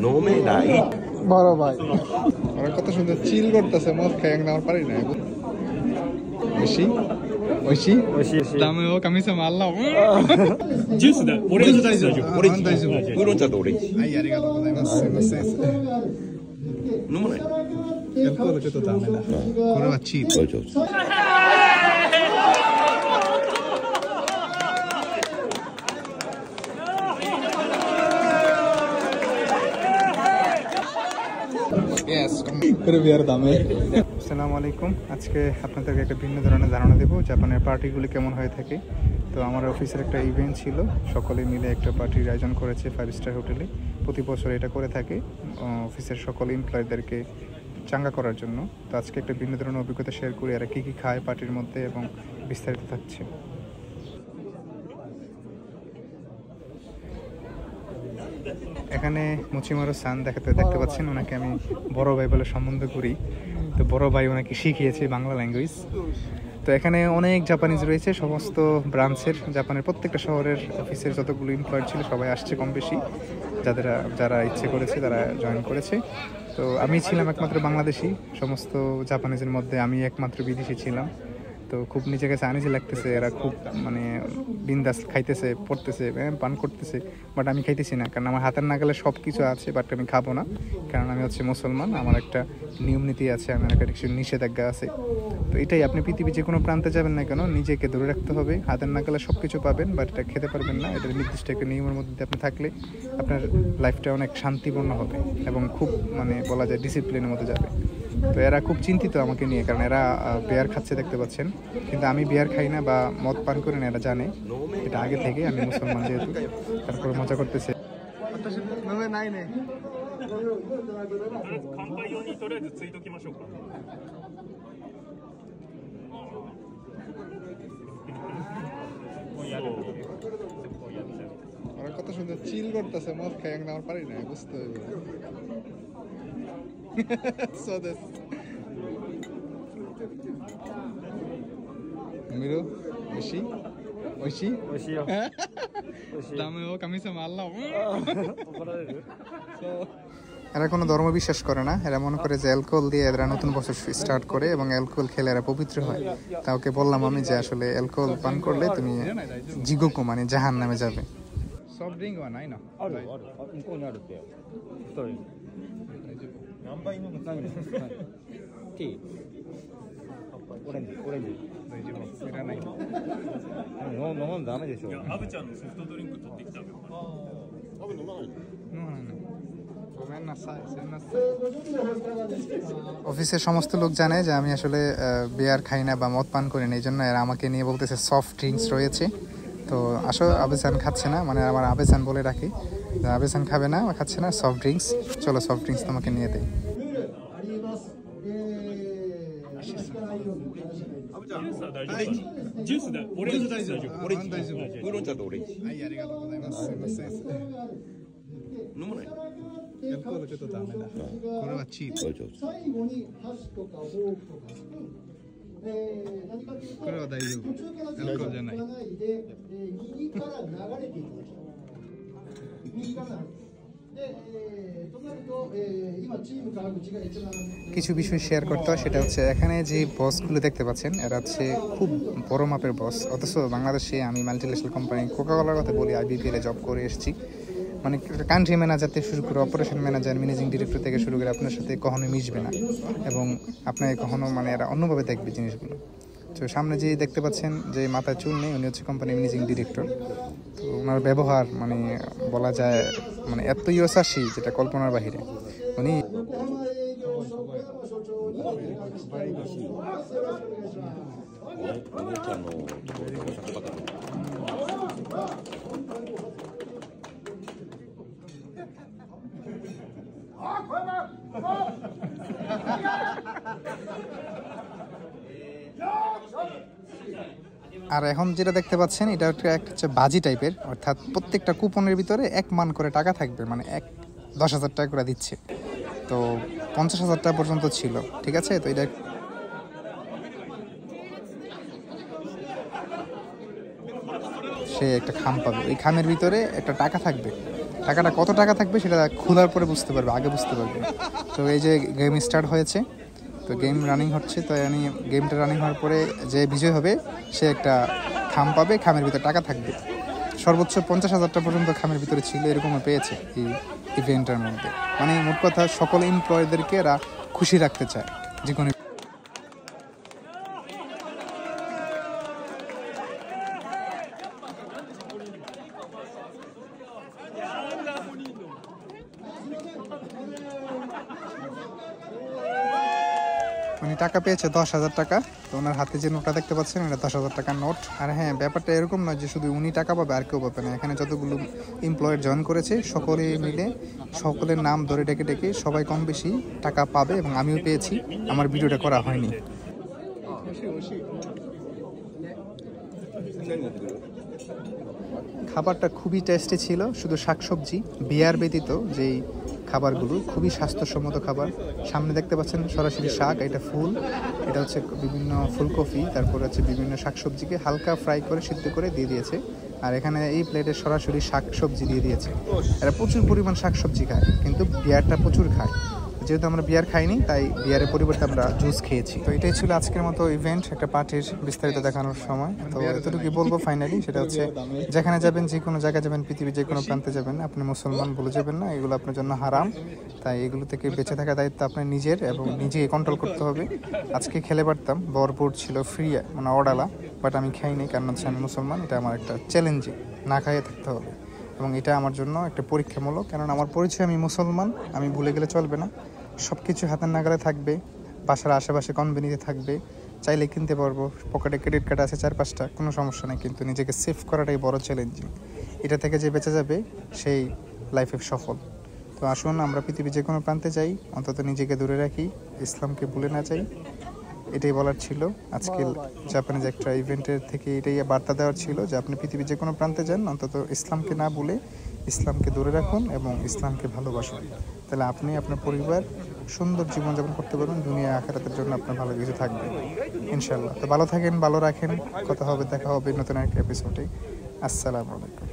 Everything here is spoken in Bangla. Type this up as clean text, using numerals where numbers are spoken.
飲めない。বড় ভাই ওরা কত সুন্দর চিল করতেছে, মদ খাই একদম আমার পারি না। ওইশি ওইশি ওইশি দামে ও কামিসা মারলাম। ジュースだ。オレンジ大丈夫。オレンジ大丈夫。ウーロン茶とオレンジ。はい、ありがとうございます。すいません。飲まない。アルコールちょっとダメだ。これはチープ。大丈夫。আসসালামু আলাইকুম। আজকে আপনাদেরকে একটা ভিন্ন ধরনের ধারণা দেবো জাপানের পার্টিগুলি কেমন হয়ে থাকে। তো আমার অফিসের একটা ইভেন্ট ছিল, সকলে মিলে একটা পার্টির আয়োজন করেছে 5 স্টার হোটেলে। প্রতি বছর এটা করে থাকে অফিসের সকল এমপ্লয়ীদেরকে চাঙ্গা করার জন্য। তো আজকে একটা ভিন্ন ধরনের অভিজ্ঞতা শেয়ার করি, আর কী কী খায় পার্টির মধ্যে এবং বিস্তারিত থাকছে। এখানে মুচিমারু সান দেখতে পাচ্ছেন, ওনাকে আমি বড় ভাই বলে সম্বন্ধ করি। তো বড় ভাই ওনাকে শিখিয়েছে বাংলা ল্যাঙ্গুয়েজ। তো এখানে অনেক জাপানিজ রয়েছে, সমস্ত ব্রাঞ্চের, জাপানের প্রত্যেকটা শহরের অফিসের যতগুলো এমপ্লয়েড ছিল সবাই আসছে কম বেশি, যারা ইচ্ছে করেছে তারা জয়েন করেছে। তো আমি ছিলাম একমাত্র বাংলাদেশি, সমস্ত জাপানিজের মধ্যে আমি একমাত্র বিদেশি ছিলাম। তো খুব নিজের কাছে আনিজি লাগতেছে, এরা খুব মানে বিন্দাস খাইতেছে, পড়তেছে, পান করতেছে, বাট আমি খাইতেছি না, কারণ আমার হাতের নাগালে সব কিছু আছে, বাট আমি খাবো না, কারণ আমি হচ্ছে মুসলমান, আমার একটা নিয়ম নীতি আছে, আমার একটা কিছু নিষেধাজ্ঞা আছে। তো এটাই, আপনি পৃথিবীর যে কোনো প্রান্তে যাবেন না কেন, নিজেকে ধরে রাখতে হবে। হাতের নাগালে সব কিছু পাবেন, বাট এটা খেতে পারবেন না। এটা নির্দিষ্ট একটা নিয়মের মধ্যে আপনি থাকলে আপনার লাইফটা অনেক শান্তিপূর্ণ হবে এবং খুব মানে বলা যায় ডিসিপ্লিনের মধ্যে যাবে। তো এরা খুব চিন্তিত আমাকে নিয়ে, কারণ এরা বিয়ার খাচ্ছে দেখতে পাচ্ছেন, কিন্তু আমি বিয়ার খাই না বা মদ পান করি না, এরা জানে এটা আগে থেকে, আমি মুসলমান যেহেতু। তারপরে মজা করতেছে। ওরা কত সুন্দর চিল করতেছে, মদ খাই একদম আমার পারি না, বুঝতে হবে।そうです。見る？美味しい？美味しい？美味しいよ。ダメよ、神様আল্লাহ。怒られる？そう。এরা কোনো ধর্ম বিশ্বাস করে না, এরা মনে করে যে অ্যালকোহল দিয়ে এরা নতুন বছর স্টার্ট করে এবং অ্যালকোহল খেলে এরা পবিত্র হয়। তাওকে বললাম আমি যে আসলে অ্যালকোহল পান করলে তুমি জিগোকু মানে জাহান নামে যাবে। সফট ড্রিঙ্কはないの？あるある。向こうにあるって。1人。何杯飲む？ティー。オレンジ。大丈夫。いらない。飲むのダメでしょ。アブちゃんのソフトドリンク取ってきた。アブ飲まないの？飲まないの。ごめんなさい。すみません。অফিসের সমস্ত লোক জানে যে আমি আসলে বিয়ার খাই না বা মদ পান করি না, এই জন্য এরা আমাকে নিয়ে বলতেছে সফট ড্রিঙ্কস রয়েছে। তো আসো, আবেসান খাচ্ছে না, মানে আমার আবেসান বলে রাখি, আবেসান খাবে না, খাচ্ছে না, সফট ড্রিঙ্কস। চলো সফট ড্রিঙ্কস তোমাকে নিয়ে দেয়।ジュースだ。オレンジ大丈夫。オレンジ大丈夫。ウーロン茶とオレンジ。はい、ありがとうございます。すいません。飲まない。アルコールちょっとダメだ。これはチープ。最後に箸とかフォークとかスプーン。これは大丈夫。アルコールじゃない。右から流れていただきます。右から。কিছু বিষয় শেয়ার করতে হয়, সেটা হচ্ছে এখানে যে বসগুলো দেখতে পাচ্ছেন এরা হচ্ছে খুব বড় মাপের বস, অথচ বাংলাদেশে আমি মাল্টিন্যাশনাল কোম্পানি কোকাকোলার কথা বলি, আইবিপিএলে জব করে এসেছি। মানে কান্ট্রি ম্যানেজার থেকে শুরু করে অপারেশন ম্যানেজার, ম্যানেজিং ডিরেক্টর থেকে শুরু করে আপনার সাথে কখনোই মিশবে না এবং আপনাকে কখনো মানে এরা অন্যভাবে দেখবে জিনিসগুলো। তো সামনে যে দেখতে পাচ্ছেন যে মাথায় চুল নেই, উনি হচ্ছে কোম্পানির ম্যানেজিং ডিরেক্টর। তো ওনার ব্যবহার মানে বলা যায় মানে এত ইয়োসাসি যেটা কল্পনার বাহিরে। উনি আর এখন যেটা দেখতে পাচ্ছেন এটা হচ্ছে বাজি টাইপের, অর্থাৎ প্রত্যেকটা কুপনের ভিতরে 1 মান করে টাকা থাকবে, মানে 10,000 টাকা করে দিচ্ছে। তো 50,000 টাকা পর্যন্ত ছিল, ঠিক আছে। তো এটা সে একটা খাম পাবে, ওই খামের ভিতরে একটা টাকা থাকবে, টাকাটা কত টাকা থাকবে সেটা খোলার পরে বুঝতে পারবে, আগে বুঝতে পারবে। তো এই যে গেম স্টার্ট হয়েছে, তো গেম রানিং হচ্ছে। তো গেমটা রানিং হওয়ার পরে যে বিজয় হবে সে একটা খাম পাবে, খামের ভিতরে টাকা থাকবে। সর্বোচ্চ 50,000 টাকা পর্যন্ত খামের ভিতরে ছিল, এরকমও পেয়েছে এই ইভেন্টের মধ্যে। মানে মোট কথা সকল এমপ্লয়ীদেরকে এরা খুশি রাখতে চায় যে কোনো। উনি টাকা পেয়েছে 10,000 টাকা। তো ওনার হাতে যে নোটটা দেখতে পাচ্ছেন এটা 10,000 টাকার নোট। আর হ্যাঁ, ব্যাপারটা এরকম নয় যে শুধু উনি টাকা পাবে আর কেউ পাবে না। এখানে যতগুলো এমপ্লয়ার জয়েন করেছে সকলে মিলে সকলের নাম ধরে ডেকে ডেকে সবাই কম বেশি টাকা পাবে, এবং আমিও পেয়েছি। আমার ভিডিওটা করা হয়নি। খাবারটা খুবই টেস্টি ছিল, শুধু শাকসবজি বিয়ার ব্যতীত যেই খাবারগুলো খুবই স্বাস্থ্যসম্মত খাবার। সামনে দেখতে পাচ্ছেন সরাসরি শাক, এটা ফুল, এটা হচ্ছে বিভিন্ন ফুলকপি, তারপর হচ্ছে বিভিন্ন শাকসবজিকে হালকা ফ্রাই করে সিদ্ধ করে দিয়ে দিয়েছে। আর এখানে এই প্লেটে সরাসরি শাকসবজি দিয়ে দিয়েছে। এরা প্রচুর পরিমাণ শাকসবজি খায়, কিন্তু বিয়ারটা প্রচুর খায়। যেহেতু আমরা বিয়ার খাইনি তাই বিয়ারের পরিবর্তে আমরা জুস খেয়েছি। তো এটাই ছিল আজকের মতো ইভেন্ট, একটা পার্টির বিস্তারিত দেখানোর সময়। তো এতটুকুই বলবো ফাইনালি, সেটা হচ্ছে যেখানে যাবেন, যে কোনো জায়গায় যাবেন, পৃথিবীর যে কোনো প্রান্তে যাবেন, আপনি মুসলমান বলে যাবেন না, এগুলো আপনার জন্য হারাম। তাই এগুলো থেকে বেঁচে থাকার দায়িত্ব আপনার নিজের, এবং নিজেকে কন্ট্রোল করতে হবে। আজকে খেলে পারতাম, ভরপুর ছিল, ফ্রি মানে অর্ডালা, বাট আমি খাইনি, কারণ হচ্ছে আমি মুসলমান। এটা আমার একটা চ্যালেঞ্জিং, না খাইয়ে থাকতে হবে, এবং এটা আমার জন্য একটা পরীক্ষামূলক। কারণ আমার পরিচয় আমি মুসলমান, আমি ভুলে গেলে চলবে না। সব কিছু হাতের নাগালে থাকবে, বাসার আশেপাশে কনভেনিতে থাকবে, চাইলে কিনতে পারবো, পকেটে ক্রেডিট কার্ড আছে 4-5টা, কোনো সমস্যা নেই। কিন্তু নিজেকে সেভ করাটাই বড় চ্যালেঞ্জিং। এটা থেকে যে বেঁচে যাবে সেই লাইফে সফল। তো আসুন আমরা পৃথিবীর যে কোনো প্রান্তে যাই, অন্তত নিজেকে দূরে রাখি, ইসলামকে ভুলে না যাই। এটাই বলার ছিল আজকে জাপানিজ একটা ইভেন্টের থেকে, এটাই বার্তা দেওয়ার ছিল যে আপনি পৃথিবীর যে কোনো প্রান্তে যান, অন্তত ইসলামকে না ভুলে ইসলামকে দূরে রাখুন এবং ইসলামকে ভালোবাসুন। তাহলে আপনি আপনার পরিবার সুন্দর জীবনযাপন করতে পারবেন, দুনিয়া আখিরাতের জন্য আপনার ভালো কিছু থাকবে ইনশাল্লাহ। তো ভালো থাকেন, ভালো রাখেন, কথা হবে, দেখা হবে নতুন একটা এপিসোডে। আসসালামু আলাইকুম।